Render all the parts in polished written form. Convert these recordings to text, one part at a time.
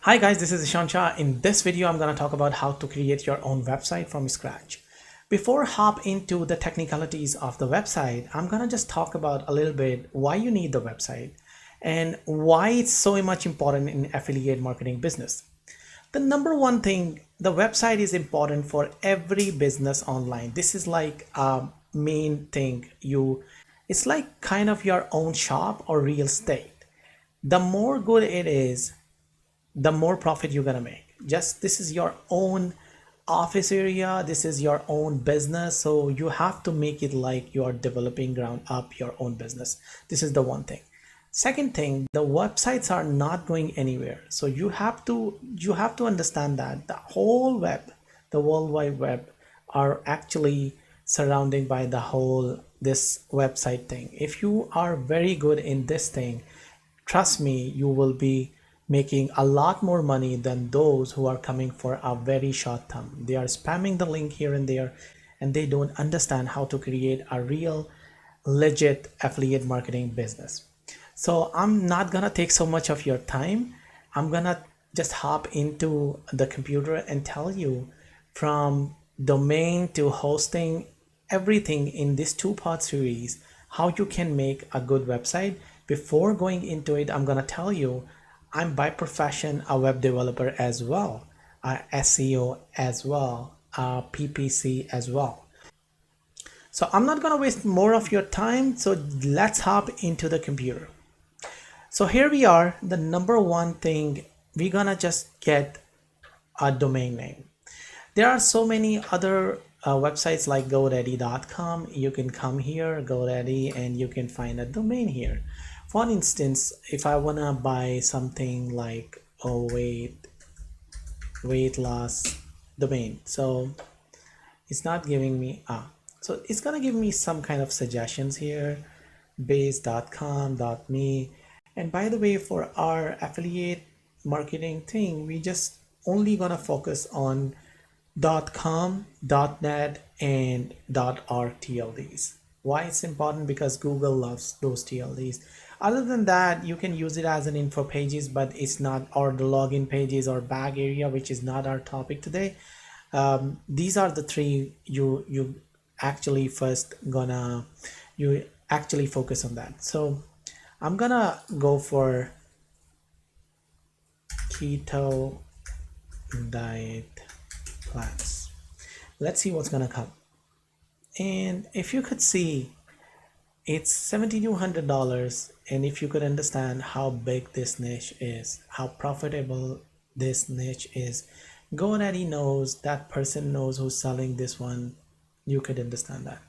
Hi guys, this is Ishan Shah. In this video, I'm going to talk about how to create your own website from scratch. Before hop into the technicalities of the website, I'm going to just talk about a little bit why you need the website and why it's so much important in affiliate marketing business. The number one thing, the website is important for every business online. This is like a main thing. It's like kind of your own shop or real estate. The more good it is, the more profit you're gonna make. Just this is your own office area, this is your own business, so you have to make it like you are developing ground up your own business. This is the one thing. Second thing, the websites are not going anywhere, so you have to understand that the whole web, the world wide web, are actually surrounded by the whole this website thing. If you are very good in this thing, trust me, you will be making a lot more money than those who are coming for a very short term. They are spamming the link here and there, and they don't understand how to create a real legit affiliate marketing business. So I'm not gonna take so much of your time. I'm gonna just hop into the computer and tell you from domain to hosting, everything in this two-part series, how you can make a good website. Before going into it, I'm gonna tell you I'm by profession a web developer as well, a SEO as well, a PPC as well. So I'm not gonna waste more of your time. So let's hop into the computer. So here we are. The number one thing, we're gonna just get a domain name. There are so many other websites like GoDaddy.com. You can come here, GoDaddy, and you can find a domain here. For instance, if I wanna buy something like weight loss domain, so it's not giving me so it's gonna give me some kind of suggestions here, base.com, .me. And by the way, for our affiliate marketing thing, we just only gonna focus on .com, .net, and .org TLDs. Why it's important? Because Google loves those TLDs. Other than that, you can use it as an info pages, but it's not, or the login pages or bag area, which is not our topic today. These are the three you actually first gonna you actually focus on that. So I'm gonna go for keto diet plans. Let's see what's gonna come. And if you could see, it's $7,200. And if you could understand how big this niche is, how profitable this niche is, GoDaddy knows, that person knows who's selling this one. You could understand that.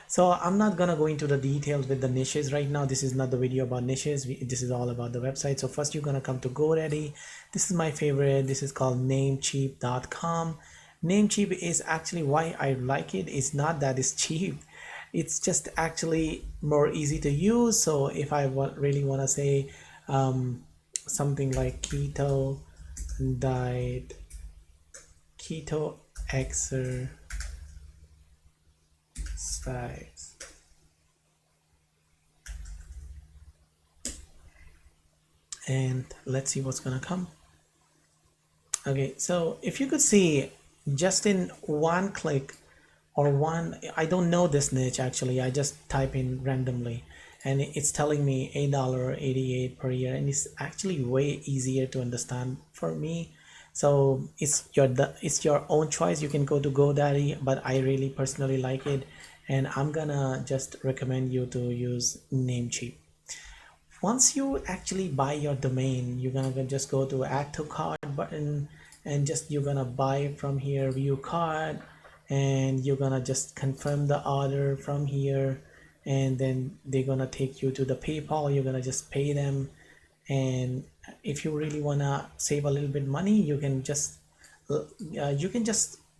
So I'm not gonna go into the details with the niches right now. This is not the video about niches. This is all about the website. So first you're gonna come to GoDaddy. This is my favorite. This is called namecheap.com. Namecheap is actually why I like it. It's not that it's cheap. It's just actually more easy to use. So if I really want to say something like keto diet, keto exercise, and let's see what's gonna come. Okay, so if you could see, just in one click or one, I don't know this niche actually, I just type in randomly and it's telling me $8.88 per year, and it's actually way easier to understand for me. So it's your own choice. You can go to GoDaddy, but I really personally like it, and I'm gonna just recommend you to use Namecheap. Once you actually buy your domain, you're gonna just go to add to cart button, and just you're gonna buy from here, view cart, and you're gonna just confirm the order from here, and then they're gonna take you to the PayPal. You're gonna just pay them, and if you really wanna save a little bit money, you can just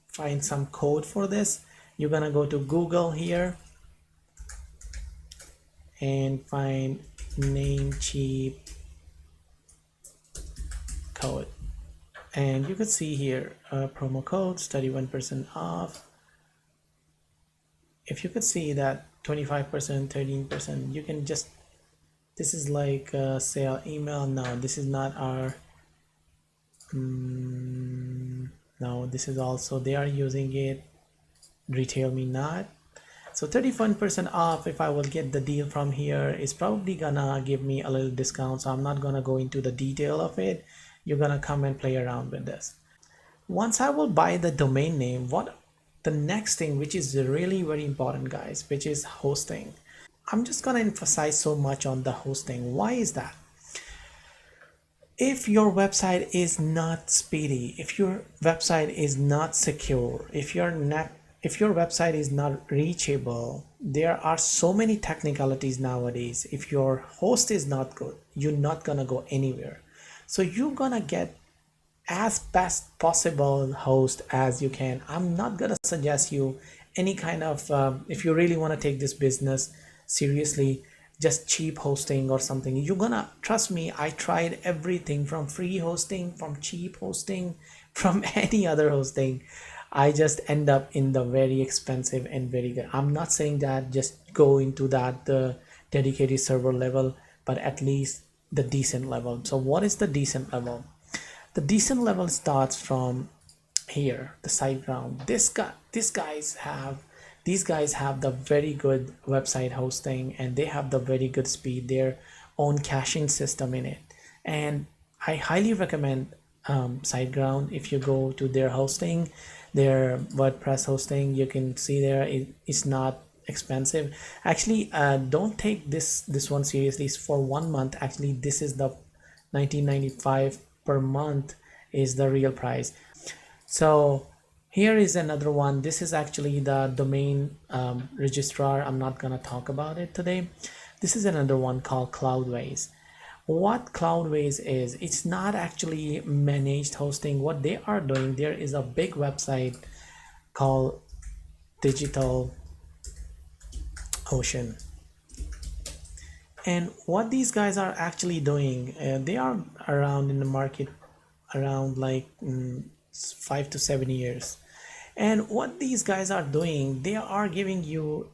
find some code for this. You're gonna go to Google here and find Namecheap code, and you could see here promo codes 31% off. If you could see that 25%, 13%, you can just, this is like sale email. No, this is not our Now this is also, they are using it, retail me not. So 31% off. If I will get the deal from here, it's probably gonna give me a little discount, so I'm not gonna go into the detail of it. You're gonna come and play around with this. Once I will buy the domain name, what the next thing, which is really very important, guys, which is hosting. I'm just gonna emphasize so much on the hosting. Why is that? If your website is not speedy, if your website is not secure, if your website is not reachable, there are so many technicalities nowadays. If your host is not good, you're not gonna go anywhere. So you're gonna get as best possible host as you can. I'm not gonna suggest you any kind of if you really want to take this business seriously, just cheap hosting or something. You're gonna trust me, I tried everything from free hosting, from cheap hosting, from any other hosting. I just end up in the very expensive and very good. I'm not saying that just go into that the dedicated server level, but at least the decent level. So what is the decent level? The decent level starts from here, the SiteGround. These guys have the very good website hosting, and they have the very good speed, their own caching system in it. And I highly recommend SiteGround. If you go to their hosting, their WordPress hosting, you can see there it's not expensive. Actually, don't take this one seriously. It's for 1 month. Actually, this is the 19.95 per month is the real price. So here is another one. This is actually the domain registrar. I'm not gonna talk about it today. This is another one called Cloudways. What Cloudways is, it's not actually managed hosting. What they are doing, there is a big website called Digital Ocean. And what these guys are actually doing, they are around in the market around like 5 to 7 years. And what these guys are doing, they are giving you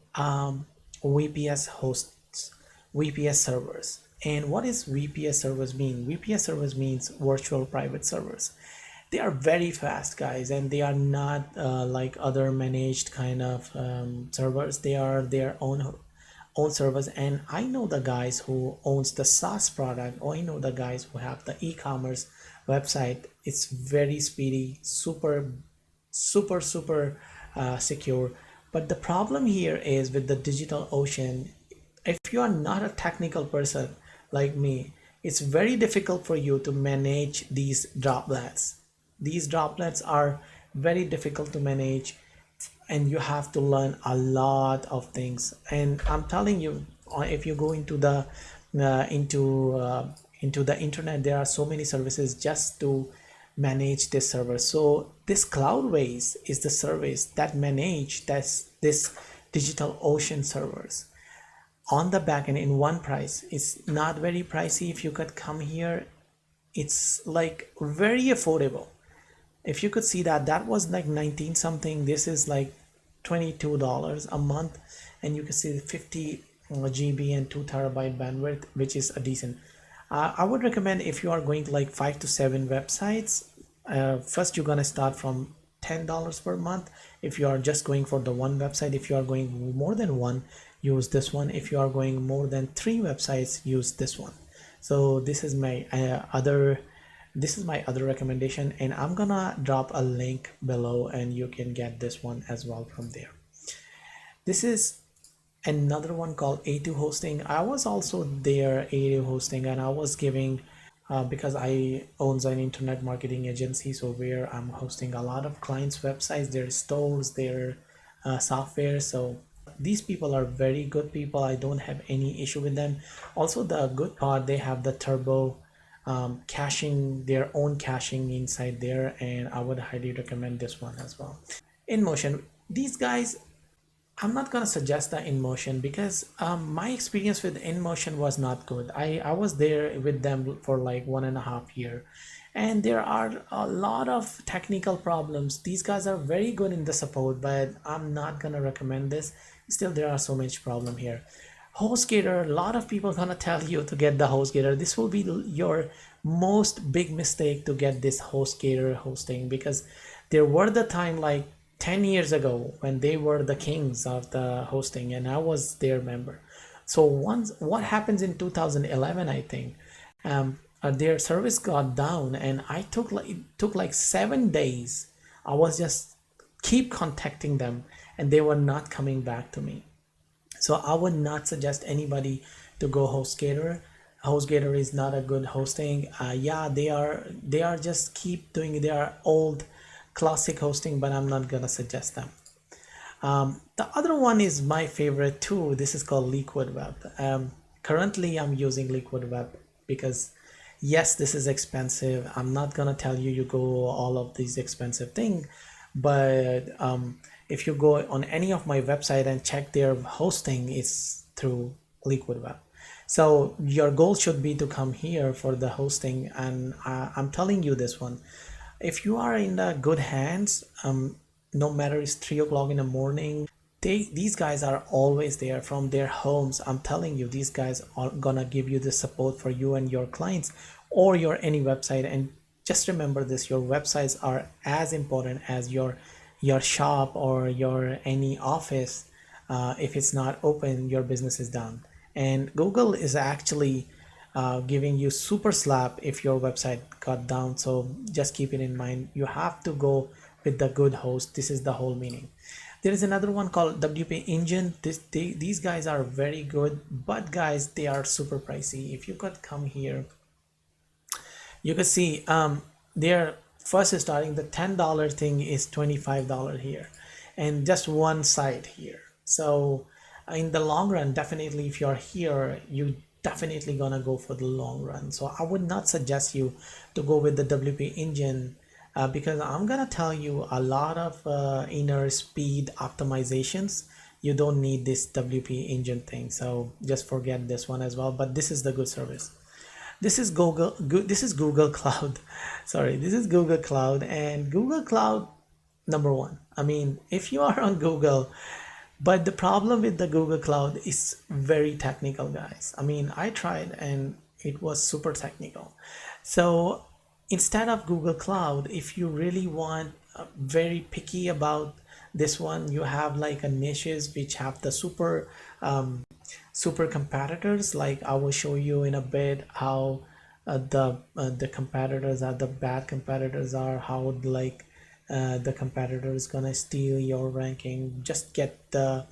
VPS hosts, VPS servers. And what is VPS servers mean? VPS servers means virtual private servers. They are very fast, guys, and they are not like other managed kind of servers. They are their own servers. And I know the guys who owns the SaaS product, or I know the guys who have the e-commerce website. It's very speedy, super secure. But the problem here is with the Digital Ocean, if you are not a technical person like me, it's very difficult for you to manage these droplets. These droplets are very difficult to manage, and you have to learn a lot of things. And I'm telling you, if you go into the into the internet, there are so many services just to manage this server. So this Cloudways is the service that manage this Digital Ocean servers on the back end in one price. It's not very pricey. If you could come here, it's like very affordable. If you could see that, that was like 19 something. This is like $22 a month, and you can see 50 GB and 2 TB bandwidth, which is a decent. I would recommend if you are going to like 5 to 7 websites, first you're gonna start from $10 per month. If you are just going for the one website, if you are going more than one, use this one. If you are going more than 3 websites, use this one. So this is my other recommendation, and I'm gonna drop a link below, and you can get this one as well from there. This is another one called A2 Hosting. I was also there, A2 Hosting, and I was giving because I owns an internet marketing agency, so where I'm hosting a lot of clients' websites, their stores, their software. So these people are very good people. I don't have any issue with them. Also, the good part, they have the turbo caching, their own caching inside there, and I would highly recommend this one as well. InMotion, these guys, I'm not gonna suggest the InMotion because my experience with InMotion was not good. I was there with them for like 1.5 years, and there are a lot of technical problems. These guys are very good in the support, but I'm not gonna recommend this. Still, there are so much problem here. HostGator, a lot of people gonna tell you to get the HostGator. This will be your most big mistake to get this HostGator hosting, because there were the time like 10 years ago when they were the kings of the hosting and I was their member. So once what happens in 2011, I think, their service got down, and I took like it took like 7 days. I was just keep contacting them, and they were not coming back to me. So I would not suggest anybody to go HostGator. HostGator is not a good hosting. Yeah, they are just keep doing their old classic hosting, but I'm not gonna suggest them. The other one is my favorite too. This is called Liquid Web. Currently, I'm using Liquid Web because yes, this is expensive. I'm not gonna tell you go all of these expensive things, but if you go on any of my website and check their hosting, it's through Liquid Web. So your goal should be to come here for the hosting, and I'm telling you this one. If you are in the good hands, no matter it's 3 o'clock in the morning, these guys are always there from their homes. I'm telling you, these guys are gonna give you the support for you and your clients or your any website. And just remember this, your websites are as important as your shop or your any office. If it's not open, your business is done. And Google is actually giving you super slap if your website got down. So just keep it in mind. You have to go with the good host. This is the whole meaning. There is another one called WP Engine. These guys are very good, but guys, they are super pricey. If you could come here, you could see they're first starting the $10 thing is $25 here, and just one site here. So in the long run, definitely if you're here, you definitely gonna go for the long run. So I would not suggest you to go with the WP Engine, because I'm gonna tell you a lot of inner speed optimizations. You don't need this WP Engine thing, so just forget this one as well. But this is the good service. This is this is Google Cloud. Sorry, this is Google Cloud, and Google Cloud number one. I mean, if you are on Google, but the problem with the Google Cloud is very technical, guys. I mean, I tried and it was super technical. So instead of Google Cloud, if you really want very picky about this one, you have like a niches which have the super competitors. Like I will show you in a bit how the competitors are, the bad competitors are, how like the competitor is gonna steal your ranking. Just get the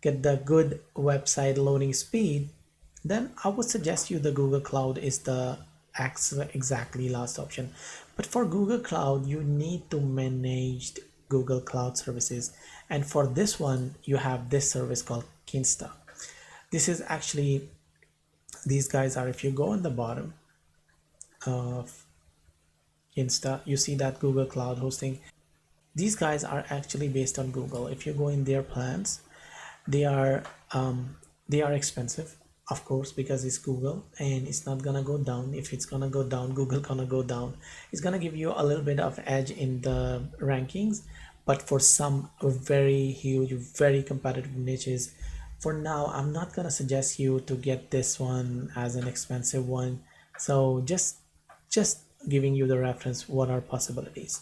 good website loading speed, then I would suggest you the Google Cloud is the exactly last option. But for Google Cloud, you need to manage Google Cloud services, and for this one you have this service called Kinsta. This is actually, these guys are, if you go on the bottom of Insta, you see that Google Cloud hosting. These guys are actually based on Google. If you go in their plans, they are they are expensive, of course, because it's Google and it's not gonna go down. If it's gonna go down, Google gonna go down. It's gonna give you a little bit of edge in the rankings, but for some very huge, very competitive niches, for now I'm not gonna suggest you to get this one as an expensive one. So just giving you the reference what are possibilities.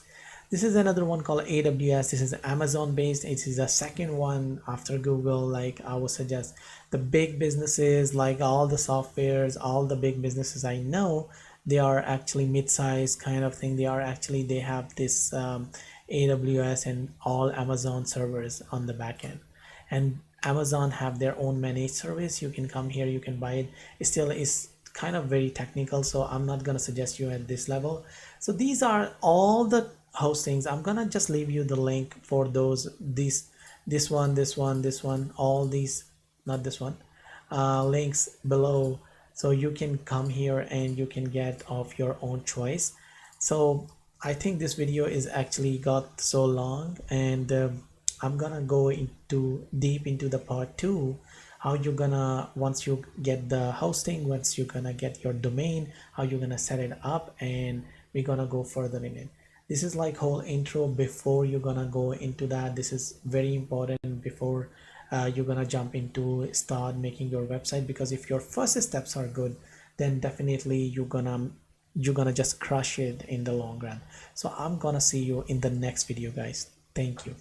This is another one called AWS. This is Amazon based. It is the second one after Google. Like I would suggest the big businesses, like all the softwares, all the big businesses I know, they are actually mid-sized kind of thing. They have this AWS and all Amazon servers on the back end. And Amazon have their own managed service. You can come here, you can buy it. It still is kind of very technical, so I'm not gonna suggest you at this level. So these are all the hostings. I'm gonna just leave you the link for those, this one, all these, not this one, links below, so you can come here and you can get of your own choice. So I think this video is actually got so long, and I'm gonna go into deep into the part 2, how you're gonna, once you get the hosting, once you're gonna get your domain, how you're gonna set it up, and we're gonna go further in it. This is like whole intro before you're gonna go into that. This is very important before you're gonna jump into start making your website, because if your first steps are good, then definitely you're gonna just crush it in the long run. So I'm gonna see you in the next video, guys. Thank you.